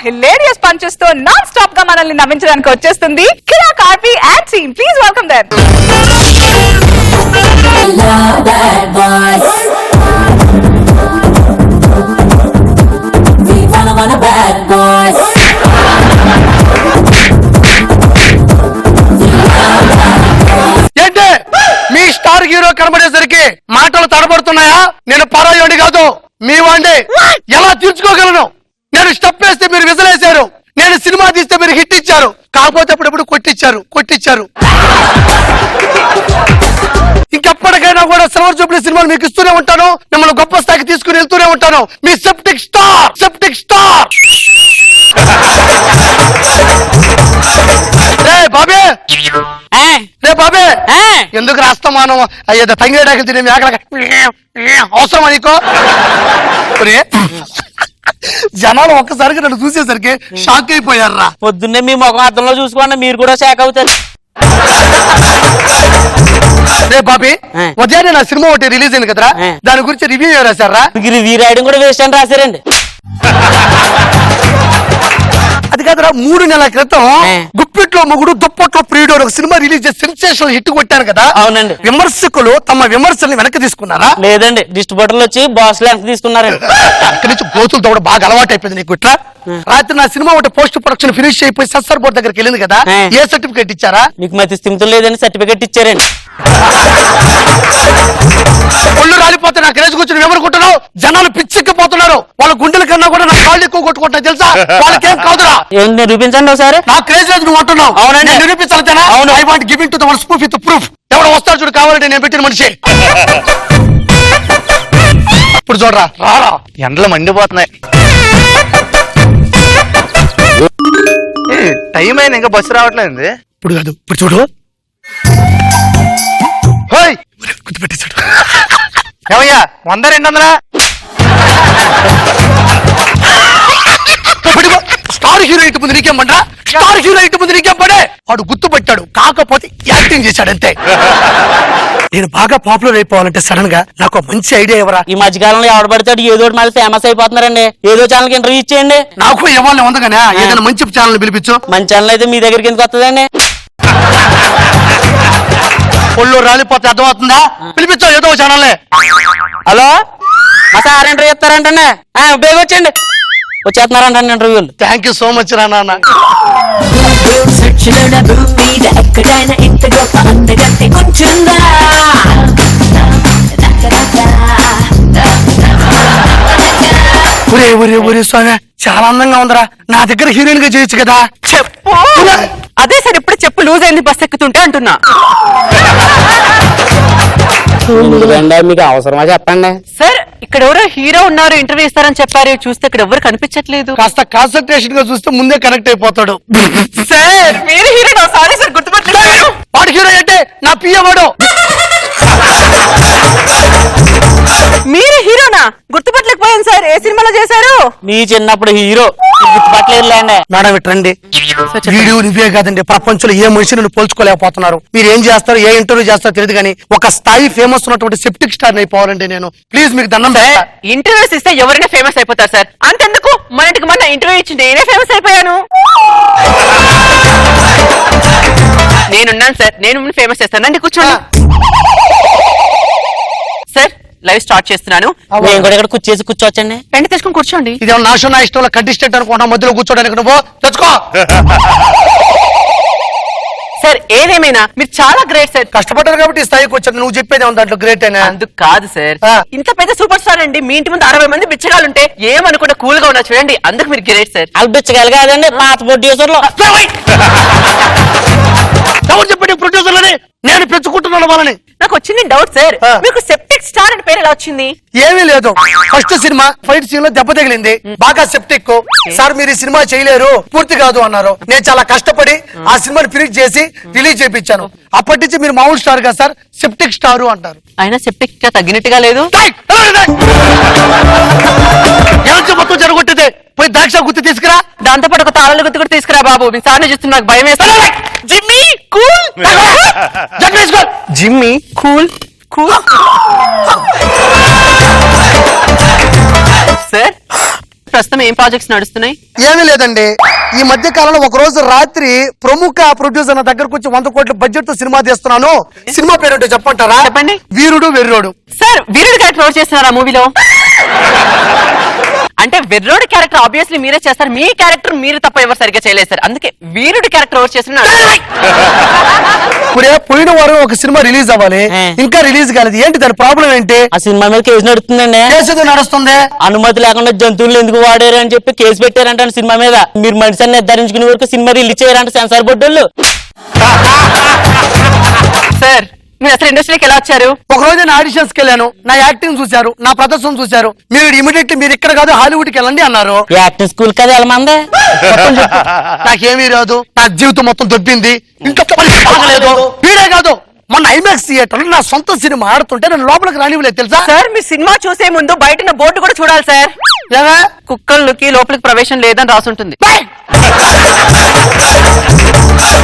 Hilarious punches తో non stop గా మనల్ని నవ్వించడానికి వచ్చేస్తుంది Kiraak RP and team. Please welcome them. ఏంటి మీ స్టార్ హీరో కనబడేసరికి మాటలు తడబడుతున్నాయా? నేను పరాయోడి కాదు, మీ వాండి. ఎలా తీర్చుకోగలను? నేను స్టెప్ వేస్తే మీరు విజలేశారు, నేను సినిమా తీస్తే మీరు హిట్ ఇచ్చారు, కాకపోతే అప్పుడప్పుడు కొట్టించారు. ఇంకెప్పటికైనా కూడా సిల్వర్ జూబ్లీ సినిమాలు మీకు ఇస్తూనే ఉంటాను, మిమ్మల్ని గొప్ప స్థాయికి తీసుకుని వెళ్తూనే ఉంటాను. మీ సెప్టిక్ స్టార్ రే బాబే ఎందుకు రాస్తామాను అయ్యేదో తంగిడాకి తినే అవసరమా నీకో? జనాలు ఒక్కసారిగా నన్ను చూసేసరికి షాక్ అయిపోయారా. పొద్దున్నే మీ ముఖం అర్థంలో చూసుకోండి, మీరు కూడా షాక్ అవుతారు. రే బాబీ, ఉదయాన్నే నా సినిమా ఒకటి రిలీజ్ అయింది కదరా, దాని గురించి రివ్యూ రాశారా? రివ్యూ రాయడం కూడా వేస్ట్ అని రాశారండి. అది కాదురా, 3 నెలల క్రితం గుప్పిట్లో మొగుడు దుప్పట్లో ప్రియుడు ఒక సినిమా రిలీజ్ చేసి సెన్సేషనల్ హిట్ కొట్టాను కదా. అవునండి. విమర్శకులు తమ విమర్శల్ని వెనక్కి తీసుకున్నారా? లేదండి, డిస్ట్రిబ్యూటర్లు వచ్చి బాస్లు వెనక్కి తీసుకున్నారండి. అక్కడి నుంచి గోతులతో కూడా బాగా అలవాటు అయిపోయింది నీకు. ఇట్లా రాత్రి నా సినిమా ఒకటి పోస్ట్ ప్రొడక్షన్ ఫినిష్ అయిపోయి సెన్సార్ బోర్డు దగ్గరికి వెళ్ళింది కదా, ఏ సర్టిఫికేట్ ఇచ్చారా? మీకు మతి స్థిమితం లేదని సర్టిఫికేట్ ఇచ్చారండి. ఒళ్ళు రాలిపోతే నా క్రేజ్ కూర్చొని ఎవరుకుంటున్నావు? జనాలు పిచ్చెక్కిపోతున్నారు, వాళ్ళ గుండెల కన్నా కూడా నా కాళ్ళు ఎక్కువ కొట్టుకుంటున్నా తెలుసా? వాళ్ళకేం కాదురా. నిరూపించండి ఒకసారి. నా క్రేజ్ లేదు నువ్వు అంటున్నావు. అవునండి, నిరూపించాలి. అవును, I want giving to the world proof with proof. ఎవరు వస్తారు చూడు, కావాలంటే నేను పెట్టిన మనిషి. ఇప్పుడు చూడరా, రారా, ఎండలు మండిపోతున్నాయి. టైం అయినా ఇంకా బస్సు రావట్లేదు. ఇప్పుడు కాదు, ఇప్పుడు చూడు. గుర్తుపెట్టేశాడు. ఏమయ్యా 100 200? స్టార్ హీరో ఇటు ముందు నీకేం పడ్డా? స్టార్ హీరో ఇటు ముందు నీకేం పడే? వాడు గుర్తుపట్టాడు, కాకపోతే యాక్టింగ్ చేశాడంతే. నేను బాగా పాపులర్ అయిపోవాలంటే సడన్ గా నాకు మంచి ఐడియా ఎవరా? ఈ మధ్యకాలంలో ఎవడు పడతాడు ఏదో మళ్ళీ ఫేమస్ అయిపోతున్నారండి. ఏదో ఛానల్ కి ఇంటర్వ్యూ ఇచ్చేయండి. నాకు ఇవ్వాలని ఉందగానే ఏదైనా మంచి ఛానల్ పిలిపించు. మంచి ఛానల్ అయితే మీ దగ్గరికి ఎందుకు వస్తుందండి? ఒళ్ళు రాలిపోతే అర్థమవుతుందా? పిలిపించు ఏదో ఛానల్. హలో, మా సార్ ఇంటర్వ్యూ ఇస్తారంటే బేగ వచ్చండి, వచ్చేస్తున్నారంట ఇంటర్వ్యూలు. థ్యాంక్ యూ సో మచ్ రా నాన్న. ఒరే స్వామి, చాలా అందంగా ఉందిరా, నా దగ్గర హీరోయిన్ గా చేయొచ్చు కదా. చెప్పు. అదే సార్, ఇప్పుడు చెప్పు లూజ్ అయింది బస్ ఎక్కుతుంటే అంటున్నా. మీకు అవసరమా చెప్పండి సార్. ఇక్కడ ఎవరో హీరో ఉన్నారు, ఇంటర్వ్యూ ఇస్తారని చెప్పారు, చూస్తే ఇక్కడ ఎవరు కనిపించట్లేదు. కాస్త కాన్సన్ట్రేషన్ గా చూస్తే ముందే కనెక్ట్ అయిపోతాడు. సార్ మీరు హీరో? సారీ సార్, గుర్తుపట్టలేదు. వాడు హీరో అంటే నా పియ్య వాడు. మీరు హీరోనా? గుర్తుపట్టలేకపోయాను సార్. ఏ సినిమాలో చేశారు? మీ చిన్నప్పుడు హీరో గుర్తుపట్టలేదులేండి. మేడం ఇట్రండి. వీడియో నువ్వే కాదండి, ప్రపంచంలో ఏ మనిషిని పోల్చుకోలేకపోతున్నారు. మీరు ఏం చేస్తారు, ఏ ఇంటర్వ్యూ చేస్తారో తెలియదు కానీ ఒక స్థాయి ఫేమస్ ఉన్నటువంటి సెప్టిక్ స్టార్ అయిపోవాలండి నేను. ప్లీజ్ మీకు దండం. ఇంటర్వ్యూస్ ఇస్తే ఎవరైనా ఫేమస్ అయిపోతారు సార్. అంతెందుకు, మొన్నటికి మొన్న ఇంటర్వ్యూ ఇచ్చి నేనే ఫేమస్ అయిపోయాను. నేనున్నాను సార్, నేను ఫేమస్ చేస్తానండి. కూర్చోండి సార్. లైవ్ స్టార్ట్ చేస్తున్నాను. నేను కూడా ఇక్కడ కూర్చేసి కూర్చోవచ్చండి. పెంట తెచ్చుకొని కూర్చోండి. ఇదేమో నా ఇష్టంలో కంటెస్టెంట్ అనుకుంటా, మధ్యలో కూర్చోడానికి నువ్వు తెచ్చుకో. సార్ ఏదేమైనా మీరు చాలా గ్రేట్ సార్. కష్టపడ్డారు కాబట్టి ఈ స్థాయికి వచ్చాను. నువ్వు చెప్పేది ఉంది దాంట్లో గ్రేట్ అయినా? అందుకు కాదు సార్, ఇంత పెద్ద సూపర్ స్టార్ అండి. మీ ఇంటి ముందు 60 మంది బిచ్చగాలుంటే ఏమనుకుంటే కూల్ గా ఉన్నా చూడండి, అందుకు మీరు గ్రేట్ సార్. వాళ్ళు బిచ్చగాలు కాదండి, పాత ప్రొడ్యూసర్లు. ఎవరు చెప్పండి ప్రొడ్యూసర్లని? నేను పెంచుకుంటున్నాను వాళ్ళని. నాకు వచ్చింది డౌట్ సార్, మీకు సెప్టిక్ స్టార్ అని పేరు ఎలా వచ్చింది? ఏమీ లేదు, ఫస్ట్ సినిమా ఫైట్ సీన్ లో దెబ్బ తగిలింది, బాగా సెప్టిక్. సార్ మీరు ఈ సినిమా చేయలేరు, పూర్తి కాదు అన్నారు. నేను చాలా కష్టపడి ఆ సినిమాని ఫినిష్ చేసి రిలీజ్ చేయించాను. అప్పటి నుంచి మీరు మామూలు స్టార్ గా సార్, సెప్టిక్ స్టార్ అంటారు. అయినా సెప్టిక్ గా తగ్గినట్టుగా లేదు. మొత్తం జరగొట్టితే పోయి ద్రాక్ష గుర్తు తీసుకురా. దాంతో పాటు ఒక తాళాల గుర్తు కూడా తీసుకురా బాబు. మీ సార్ని చూస్తే నాకు భయం వేస్తా. Jimmy cool. Jimmy cool cool. Sir ప్రస్తుతం ఏం ప్రాజెక్ట్స్ నడుస్తున్నాయి? ఏమీ లేదండి, ఈ మధ్య కాలంలో ఒక రోజు రాత్రి ప్రముఖ ప్రొడ్యూసర్ నా దగ్గరకు వచ్చి 100 కోట్ల బడ్జెట్ తో సినిమా తీస్తున్నాను. సినిమా పేరు చెప్పంటారా? చెప్పండి. వీరుడు వెర్రోడు. సార్ వీరుడు క్యారెక్టర్ ఎవరు చేస్తున్నారు ఆ మూవీలో? అంటే వెర్రోడు క్యారెక్టర్ ఆబ్వియస్లీ మీరే చేస్తారు, మీ క్యారెక్టర్ మీరు తప్ప ఎవరు సరిగ్గా చేయలేదు సార్, అందుకే వీరుడు క్యారెక్టర్ ఎవరు చేస్తున్నారు? పోయిన వారం ఒక సినిమా రిలీజ్ అవ్వాలి, ఇంకా రిలీజ్ కాలేదు, ఏంటి దాని ప్రాబ్లం ఏంటి? ఆ సినిమా మీద కేసు నడుస్తుందండి. కేసు నడుస్తుంది. అనుమతి లేకుండా జంతువులు ఎందుకు వాడారు అని చెప్పి కేసు పెట్టారంట సినిమా మీద. మీరు మనిషిని నిర్ధారించుకునే వరకు సినిమా రిలీజ్ చేయరంట సెన్సార్ బోర్డు వాళ్ళు. సార్ మీరు అసలు ఇండస్ట్రీకి ఎలా వచ్చారు? ఒక రోజు నేను ఆడిషన్స్ కి వెళ్ళాను, నా యాక్టింగ్ చూశారు, నా ప్రదర్శన చూశారు, మీరు ఇమీడియట్లీ మీరు ఇక్కడ కాదు హాలీవుడ్ కి వెళ్ళండి అన్నారు. యాక్టింగ్ స్కూల్ కదా వెళ్ళమందే. నాకేమీ రాదు, నా జీవితం మొత్తం దొబ్బింది, ఇంకా బాగలేదు. వీడే కాదు, మొన్న ఐమాక్స్ థియేటర్ నా సొంత సినిమా ఆడుతుంటే నేను లోపలికి రానివ్వలేదు తెలుసా? సార్ మీ సినిమా చూసే ముందు బయట బోర్డు కూడా చూడాలి సార్. కుక్కళ్ళకి లోపలికి ప్రవేశం లేదని రాసుంటుంది.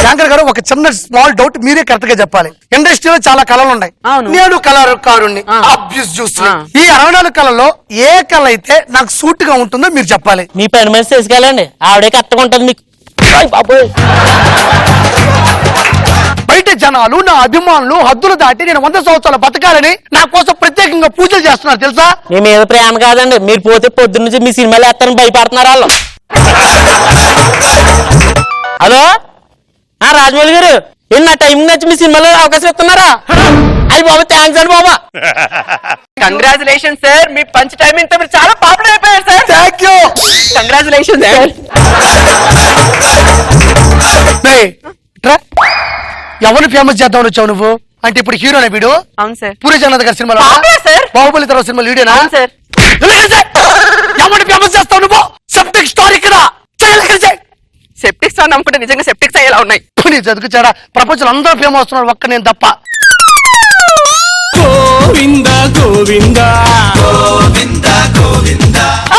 శంకర్ గారు, ఒక చిన్న స్మాల్ డౌట్ మీరే కరెక్ట్ గా చెప్పాలి. ఇండస్ట్రీలో చాలా కళలు ఉన్నాయి, నేను కళాకారుణ్ణి, ఆబ్వియస్ చూసి ఈ 64 కళల్లో ఏ కళ అయితే నాకు సూట్ గా ఉంటుందో మీరు చెప్పాలి. మీ పని మనిషి తీసుకెళ్ళండి, ఆవిడే కరెక్ట్గా ఉంటుంది మీకు. బయట జనాలు నా అభిమానులు హద్దులు దాటి నేను 100 సంవత్సరాలు బతకాలని నా కోసం ప్రత్యేకంగా పూజలు చేస్తున్నారు తెలుసా? మీ మీద ప్రేమ కాదండి, మీరు పోతే పొద్దున్న నుంచి మీ సినిమాలు వేస్తారని భయపడుతున్నారు వాళ్ళు. హలో రాజమౌళి గారు, నా టైమింగ్ నచ్చి మీ సినిమాలో అవకాశం ఇస్తున్నారా? అయ్యి బాబా, థ్యాంక్స్ అండి బాబా. కంగ్రాచులేషన్ సార్, మీ పంచ్ టైమింగ్ తో మీరు చాలా పాపులర్ అయిపోయారు sir. Thank you, congratulation sir. ఎవరిని ఫేమస్ చేద్దామని వచ్చావు నువ్వు? అంటే ఇప్పుడు హీరోనే వీడు? అవును సార్. పూరి జగన్నాథ్ గారి సినిమాలో, బాహుబలి తర్వాత సినిమా లీడేనా? సార్. ఎవరిని ఫేమస్ చేస్తావు నువ్వు? సెప్టిక్ స్టార్ ఇక్కడ సెప్టిక్ స్టార్ నమ్ముకుంటే నిజంగా సెప్టిక్స్ అయ్యేలా ఉన్నాయి. చదువుకు చాడా, ప్రపంచంలో అందరూ ఫేమస్ వస్తున్నారు, ఒక్క నేను తప్ప.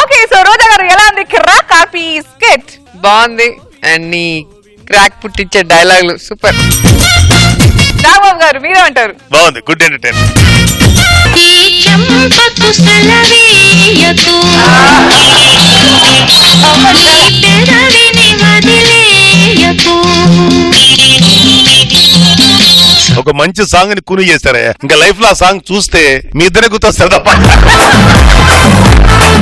ఓకే, సో రోజా గారు ఎలా ఉంది క్రాక్ కాపీ స్కెట్? బాగుంది, అండ్ నీ క్రాక్ పుట్టించే డైలాగులు సూపర్. రాంబాబు గారు మీరే అంటారు? బాగుంది, గుడ్ ఎంటర్టైన్మెంట్. ఒక మంచి సాంగ్ ని కూని చేస్తారా? ఇంకా లైఫ్ లో ఆ సాంగ్ చూస్తే మీ ఇద్దరే గుర్తొస్తారు తప్ప.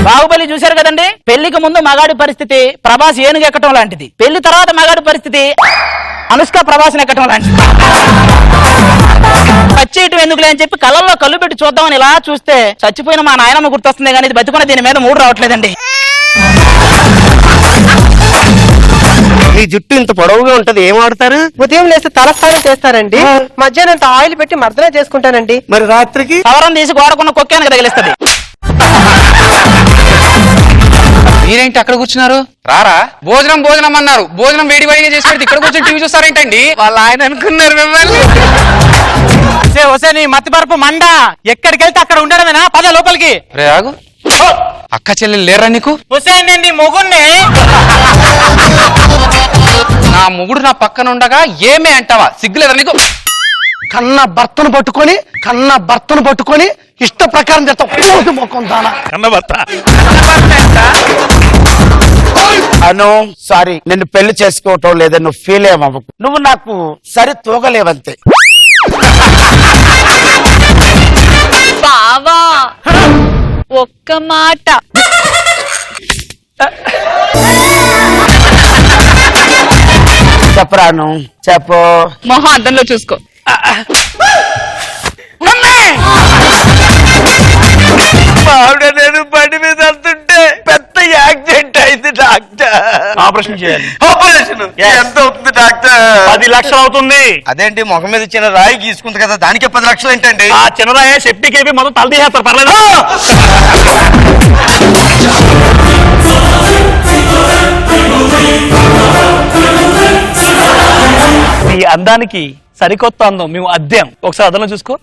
బాహుబలి చూశారు కదండి, పెళ్లికి ముందు మగాడి పరిస్థితి ప్రభాస్ ఏనుగు ఎక్కటం లాంటిది, పెళ్లి తర్వాత మగాడి పరిస్థితి అనుష్క ప్రభాస్ ఎక్కటం లాంటిది. పచ్చేయటం ఎందుకులే అని చెప్పి కళ్ళల్లో కళ్ళు పెట్టి చూద్దామని ఇలా చూస్తే చచ్చిపోయిన మా నాయనమ్మ గుర్తొస్తుంది, కానీ ఇది బతుకున్న దీని మీద మూడు రావట్లేదండి. మీ జుట్టు ఇంత పొడవుగా ఉంటది, ఏం వాడతారు? ఉదయం లేస్తే తలస్నానం చేస్తానండి, మధ్యాహ్నం ఆయిల్ పెట్టి మర్దన చేసుకుంటానండి. మరి రాత్రికి సవరం తీసి గోడకున్న కుక్కానికి తగిలిస్తుంది. మీరేంటి అక్కడ కూర్చున్నారు? రారా, భోజనం భోజనం అన్నారు, భోజనం వేడి వేడిగా చేసి పెడితే ఇక్కడ కూర్చొని టీవీ చూస్తారేంటండి? వాళ్ళ ఆయన అనుకున్నారు మిమ్మల్ని. వసే నీ మత్తిపరపు మండ, ఎక్కడికి వెళ్తే అక్కడ ఉండడమేనా? పద లోపలికి. రే ఆగు, అక్క చెల్లెలు లేరా నీకు? హుసేన్ నేను నీ మొగుణ్ణి. నా మొగుడు నా పక్కన ఉండగా ఏమే అంటావా? సిగ్గులేదా నీకు? కన్న భర్తను పట్టుకొని ఇష్ట ప్రకారం చేస్తాం మొక్కం దానా కన్నభర్త. అను సారీ, నిన్ను పెళ్లి చేసుకోవటం లేదా, నువ్వు ఫీల్ ఏమవ్వకు, నువ్వు నాకు సరి తూగలేవంతే. బావా ఒక్క మాట. చెప్పరాను, చెప్పు. మొహం అద్దంలో చూసుకో. ఆవిడ నేను బండి మీద వెళ్తుంటే పెద్ద యాక్సిడెంట్ అయింది డాక్టర్. ఆపరేషన్ చేయాలి. ఆపరేషన్ ఎంత అవుతుంది డాక్టర్? 10 లక్షలు అవుతుంది. అదేంటి, ముఖం మీద చిన్న రాయి గీసుకుంది కదా, దానికి 10 లక్షలు ఏంటండి? ఆ చిన్నరాయ సెప్టిక్ అయిపోయి మొత్తం తల తీసేస్తారు, పర్లేదు. ఈ అందానికి సరికొత్త అందం మేము అద్దెం. ఒకసారి అద్దంలో చూసుకో.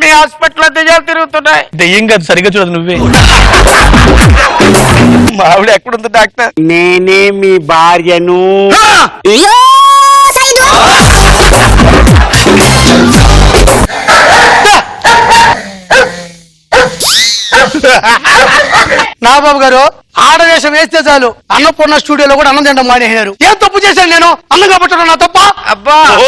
మీ హాస్పిటల్ దెయ్యాలు తిరుగుతున్నాయి. దెయ్యం కాదు, సరిగ్గా చూడదు నువ్వే. మా ఆవిడ ఎక్కడుంది డాక్టర్? నేనే మీ భార్యను. నాగబాబు గారు ఆడవేషం వేస్తే చాలు అన్నపూర్ణ స్టూడియోలో కూడా అన్నం తినడం మానేశారు. ఏం తప్పు చేశాను నేను? అన్నం కాబట్టి నా తప్ప? అబ్బా ఓ